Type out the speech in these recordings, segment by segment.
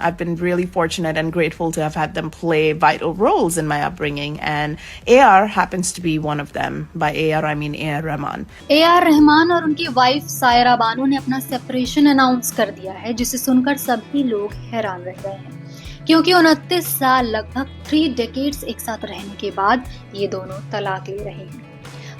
I've been really fortunate and grateful to have had them play vital roles in my upbringing, and AR happens to be one of them. By AR, I mean A.R. Rahman. A.R. Rahman और उनकी wife Saira Bano ने अपना separation announce कर दिया है, जिसे सुनकर सभी लोग हैरान रह गए हैं, क्योंकि 29 साल लगभग 3 डेकेड्स एक साथ रहने के बाद ये दोनों तलाक ले रहे हैं।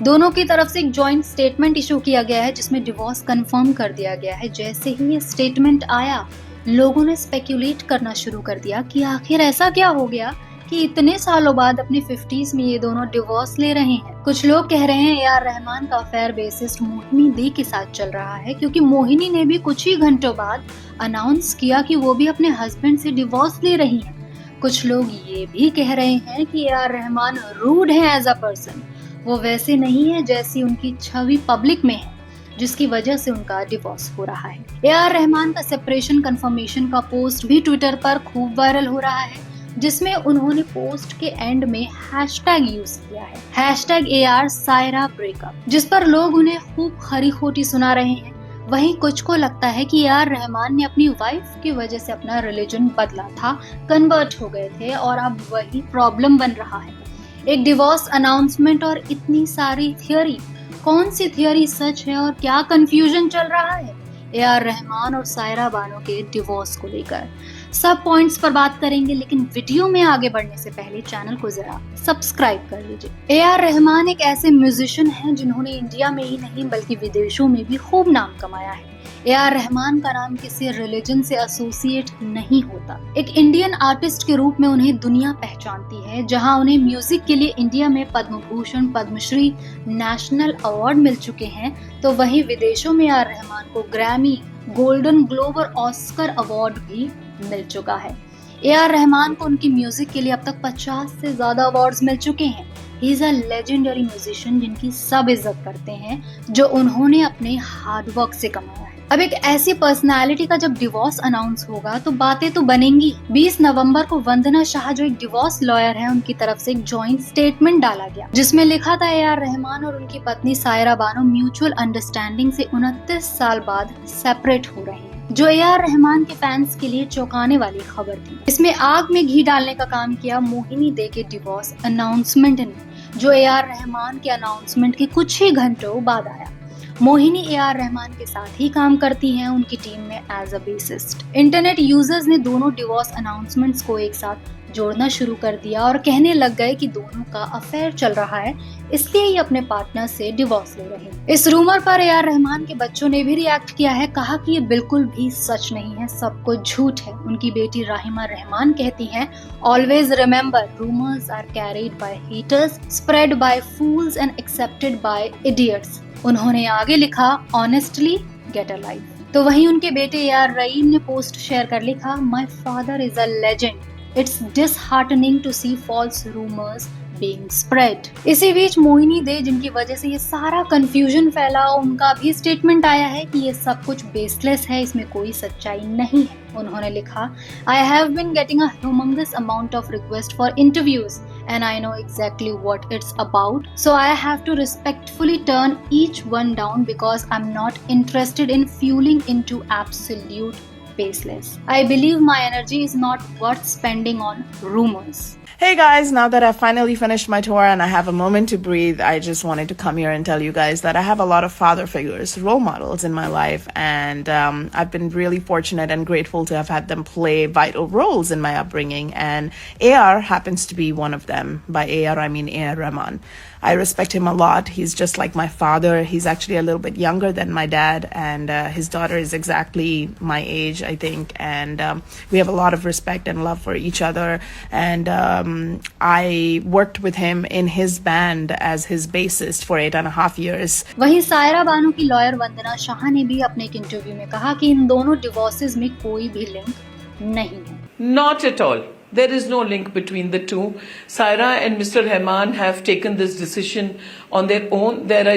दोनों की तरफ से एक जॉइंट स्टेटमेंट इशू किया गया है, जिसमें डिवोर्स कंफर्म कर दिया गया है। जैसे ही ये स्टेटमेंट आया, लोगों ने स्पेक्यूलेट करना शुरू कर दिया कि आखिर ऐसा क्या हो गया कि इतने सालों बाद अपने 50s में ये दोनों डिवोर्स ले रहे हैं। कुछ लोग कह रहे हैं A.R. रहमान का अफेयर बेसिस्ट मोहिनी दे के साथ चल रहा है, क्योंकि मोहिनी ने भी कुछ ही घंटों बाद अनाउंस किया कि वो भी अपने हस्बैंड से डिवोर्स ले रही हैं। कुछ लोग ये भी कह रहे हैं कि A.R. रहमान रूड है एज अ पर्सन, वो वैसे नहीं है जैसी उनकी छवि पब्लिक में है, जिसकी वजह से उनका डिवोर्स हो रहा है। A.R. रहमान का सेपरेशन कंफर्मेशन का पोस्ट भी ट्विटर पर खूब वायरल हो रहा है, जिसमें उन्होंने पोस्ट के एंड में हैशटैग यूज किया है, हैशटैग AR सायरा ब्रेकअप, जिस पर लोग उन्हें खूब खरी खोटी सुना रहे हैं। वहीं कुछ को लगता है कि A.R. रहमान ने अपनी वाइफ की वजह से अपना रिलीजन बदला था, कन्वर्ट हो गए थे और अब वही प्रॉब्लम बन रहा है। एक डिवोर्स अनाउंसमेंट और इतनी सारी थियोरी, कौन सी थियोरी सच है और क्या कंफ्यूजन चल रहा है A.R. रहमान और सायरा बानो के डिवोर्स को लेकर? सब पॉइंट्स पर बात करेंगे, लेकिन वीडियो में आगे बढ़ने से पहले चैनल को जरा सब्सक्राइब कर लीजिए। A.R. रहमान एक ऐसे म्यूजिशियन हैं जिन्होंने इंडिया में ही नहीं बल्कि विदेशों में भी खूब नाम कमाया है। A.R. रहमान का नाम किसी रिलीजन से एसोसिएट नहीं होता। एक इंडियन आर्टिस्ट के रूप में उन्हें दुनिया पहचानती है। जहां उन्हें म्यूजिक के लिए इंडिया में पद्म भूषण, पद्मश्री, नेशनल अवार्ड मिल चुके हैं, तो वहीं विदेशों में A.R. रहमान को ग्रैमी, गोल्डन ग्लोब और ऑस्कर अवार्ड भी मिल चुका है। A.R. रहमान को उनकी म्यूजिक के लिए अब तक 50 से ज्यादा अवार्ड्स मिल चुके हैं। He is a legendary musician जिनकी सब इज्जत करते हैं, जो उन्होंने अपने हार्ड वर्क से कमाया है। अब एक ऐसी पर्सनालिटी का जब डिवोर्स अनाउंस होगा तो बातें तो बनेंगी। 20 नवंबर को वंदना शाह, जो एक डिवोर्स लॉयर है, उनकी तरफ से एक जॉइंट स्टेटमेंट डाला गया, जिसमें लिखा था A.R. रहमान और उनकी पत्नी सायरा बानो म्यूचुअल अंडरस्टैंडिंग से 29 साल बाद सेपरेट हो रहे हैं, जो A.R. रहमान के फैंस के लिए चौंकाने वाली खबर थी। इसमें आग में घी डालने का काम किया मोहिनी दे के डिवोर्स अनाउंसमेंट ने, जो A.R. रहमान के अनाउंसमेंट के कुछ ही घंटों बाद आया। मोहिनी A.R. रहमान के साथ ही काम करती हैं उनकी टीम में as a bassist. Internet users ने दोनों डिवोर्स अनाउंसमेंट्स को एक साथ जोड़ना शुरू कर दिया और कहने लग गए कि दोनों का अफेयर चल रहा है, इसलिए ये अपने पार्टनर से डिवोर्स ले रहे हैं। इस रूमर पर A.R. रहमान के बच्चों ने भी रिएक्ट किया है, कहा कि ये बिल्कुल भी सच नहीं है, सब कुछ झूठ है। उनकी बेटी राहिमा रहमान कहती हैं, always remember rumours are carried by haters, spread by fools and accepted by idiots. उन्होंने आगे लिखा, ऑनेस्टली गेट अ लाइफ। तो वहीं उनके बेटे A.R. रहीम ने पोस्ट शेयर कर लिखा, my father is a legend, It's disheartening to see false rumors being spread. इसी बीच मोहिनी दे, जिनकी वजह से ये सारा कंफ्यूजन फैला, उनका भी स्टेटमेंट आया है कि ये सब कुछ बेसलेस है, इसमें कोई सच्चाई नहीं है। उन्होंने लिखा, I have been getting a humongous amount of requests for interviews and I know exactly what it's about. So I have to respectfully turn each one down because I'm not interested in fueling into absolute baseless. I believe my energy is not worth spending on rumors. Hey guys, now that I've finally finished my tour and I have a moment to breathe, I just wanted to come here and tell you guys that I have a lot of father figures, role models in my life, and I've been really fortunate and grateful to have had them play vital roles in my upbringing, and A.R. happens to be one of them. By A.R. I mean A.R. Rahman. I respect him a lot. He's just like my father. He's actually a little bit younger than my dad, and his daughter is exactly my age, I think, and we have a lot of respect and love for each other, and I worked with him in his band as his bassist for 8.5 years. वहीं सायरा बानो की lawyer वंदना शाह ने भी अपने एक interview में कहा कि इन दोनों डिवोर्सेस में कोई भी लिंक नहीं है। Not at all. There is no link between the two. Saira and Mr. Rahman have taken this decision on their own. There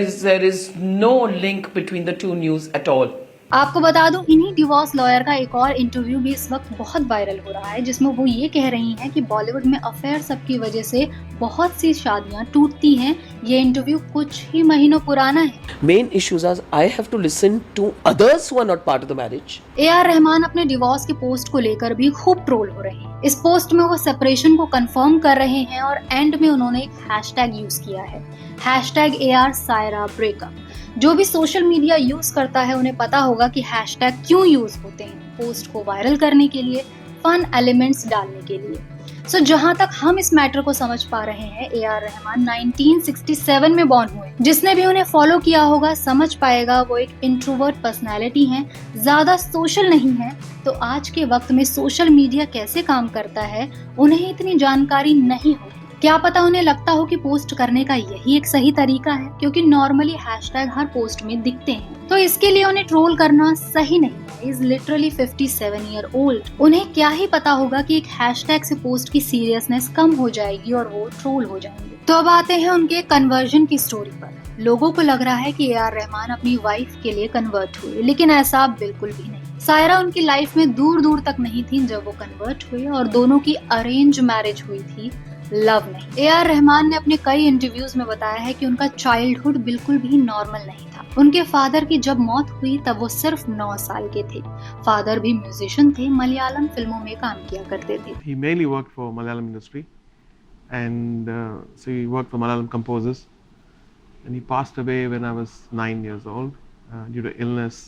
is no link between the two news at all. आपको बता दूं, इन्हीं divorce lawyer का एक और interview भी इस वक्त बहुत वायरल हो रहा है, जिसमें वो ये कह रही हैं कि बॉलीवुड में अफेयर सबकी वजह से बहुत सी शादियां टूटती हैं। ये इंटरव्यू कुछ ही महीनों पुराना है। Main issues are I have to listen to others who are not part of the marriage. AR Rahman अपने डिवोर्स के पोस्ट को लेकर भी खूब ट्रोल हो रहे हैं। इस पोस्ट में वो सेपरेशन को कंफर्म कर रहे हैं और एंड में उन्होंने एक हैशटैग यूज किया है, #AR सायरा ब्रेकअप। जो भी सोशल मीडिया यूज करता है उन्हें पता होगा कि हैशटैग क्यों यूज होते हैं, पोस्ट को वायरल करने के लिए, फन एलिमेंट्स डालने के लिए। जहां तक हम इस मैटर को समझ पा रहे हैं, AR रहमान 1967 में बॉर्न हुए। जिसने भी उन्हें फॉलो किया होगा समझ पाएगा वो एक इंट्रोवर्ट पर्सनैलिटी हैं, ज्यादा सोशल नहीं है। तो आज के वक्त में सोशल मीडिया कैसे काम करता है उन्हें इतनी जानकारी नहीं होती। क्या पता उन्हें लगता हो कि पोस्ट करने का यही एक सही तरीका है, क्योंकि नॉर्मली हैशटैग हर पोस्ट में दिखते हैं, तो इसके लिए उन्हें ट्रोल करना सही नहीं है। Is literally 57 year old. उन्हें क्या ही पता होगा कि एक हैशटैग से पोस्ट की सीरियसनेस कम हो जाएगी और वो ट्रोल हो जाएंगे। तो अब आते हैं उनके कन्वर्जन की स्टोरी पर। लोगों को लग रहा है कि AR रहमान अपनी वाइफ के लिए कन्वर्ट हुए, लेकिन ऐसा बिल्कुल भी नहीं। सायरा उनकी लाइफ में दूर दूर तक नहीं थी जब वो कन्वर्ट हुए, और दोनों की अरेंज मैरिज हुई थी, लव नहीं। AR रहमान ने अपने कई इंटरव्यूज में बताया है कि उनका चाइल्डहुड बिल्कुल भी नॉर्मल नहीं था। उनके फादर की जब मौत हुई तब वो सिर्फ 9 साल के थे। फादर भी म्यूजिशियन थे, मलयालम फिल्मों में काम किया करते थे। He mainly worked for Malayalam industry, and so he worked for Malayalam composers. And he passed away when I was 9 years old due to illness.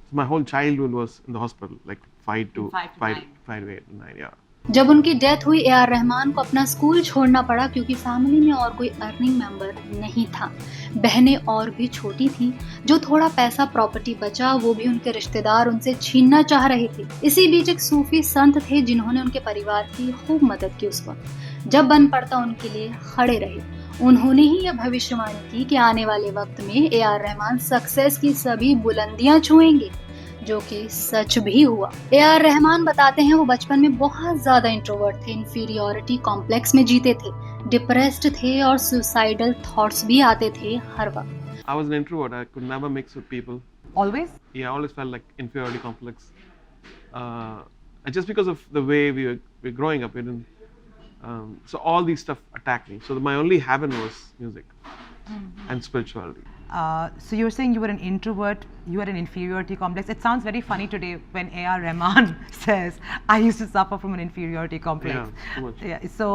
So my whole childhood was in the hospital, like 5 to 8 to 9, yeah. जब उनकी death हुई, AR Rahman को अपना school छोड़ना पड़ा क्योंकि family में और कोई अर्निंग मेंबर नहीं था। बहनें और भी छोटी थी। जो थोड़ा पैसा प्रॉपर्टी बचा वो भी उनके रिश्तेदार उनसे छीनना चाह रहे थे। इसी बीच एक सूफी संत थे जिन्होंने उनके परिवार की खूब मदद की। उस वक्त जब बन पड़ता उनके लिए खड़े रहे। उन्होंने ही यह भविष्यवाणी की कि आने वाले वक्त में AR रहमान सक्सेस की सभी बुलंदियां छुएंगे, जो कि सच भी हुआ। AR रहमान बताते हैं वो बचपन में बहुत ज्यादा इंट्रोवर्ट थे, इंफीरियोरिटी कॉम्प्लेक्स में जीते थे, डिप्रेस्ड थे और सुसाइडल थॉट्स भी आते थे हर वक्त। I was an introvert. I could never mix with people. Always? Yeah, I always felt like inferiority complex. And just because of the way we were growing up, we didn't. So all these stuff attacked me. So my only heaven was music and spirituality. So you were saying you were an introvert, you had an inferiority complex. It sounds very funny today when AR Rahman says, I used to suffer from an inferiority complex. Yeah, too much. Yeah, so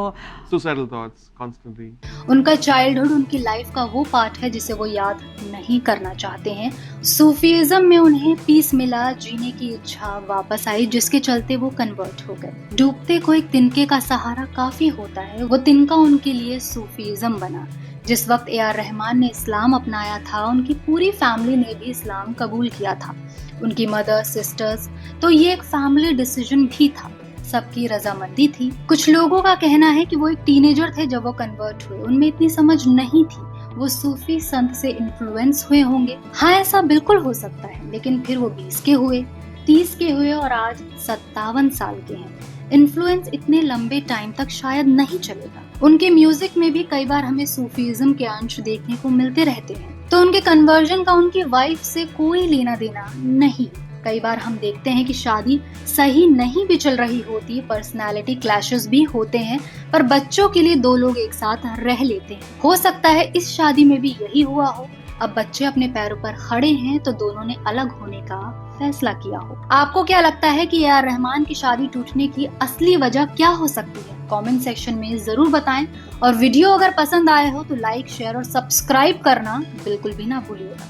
Suicidal thoughts constantly. उनका childhood उनकी life का वो part है जिसे वो याद नहीं करना चाहते हैं। सूफीज़म में उन्हें पीस मिला, जीने की इच्छा वापस आई, जिसके चलते वो कन्वर्ट हो गए। डूबते को एक तिनके का सहारा काफी होता है। वो तिनका उनके लिए सूफीज़म बना। जिस वक्त AR रहमान ने इस्लाम अपनाया था, उनकी पूरी फैमिली ने भी इस्लाम कबूल किया था, उनकी मदर, सिस्टर्स। तो ये एक फैमिली डिसीजन भी था, सबकी रजामंदी थी। कुछ लोगों का कहना है कि वो एक टीनेजर थे जब वो कन्वर्ट हुए, उनमें इतनी समझ नहीं थी, वो सूफी संत से इन्फ्लुएंस हुए होंगे। हाँ, ऐसा बिल्कुल हो सकता है, लेकिन फिर वो 20 के हुए, 30 के हुए और आज 57 साल के हैं। इन्फ्लुएंस इतने लंबे टाइम तक शायद नहीं चलेगा। उनके म्यूजिक में भी कई बार हमें सूफीज़म के अंश देखने को मिलते रहते हैं। तो उनके कन्वर्जन का उनकी वाइफ से कोई लेना देना नहीं। कई बार हम देखते हैं कि शादी सही नहीं भी चल रही होती, पर्सनालिटी क्लैशेस भी होते हैं, पर बच्चों के लिए 2 लोग एक साथ रह लेते हैं। हो सकता है इस शादी में भी यही हुआ हो। अब बच्चे अपने पैरों पर खड़े हैं तो दोनों ने अलग होने का फैसला किया हो। आपको क्या लगता है कि AR रहमान की शादी टूटने की असली वजह क्या हो सकती है? कमेंट सेक्शन में जरूर बताएं, और वीडियो अगर पसंद आए हो तो लाइक, शेयर और सब्सक्राइब करना बिल्कुल भी ना भूलिएगा।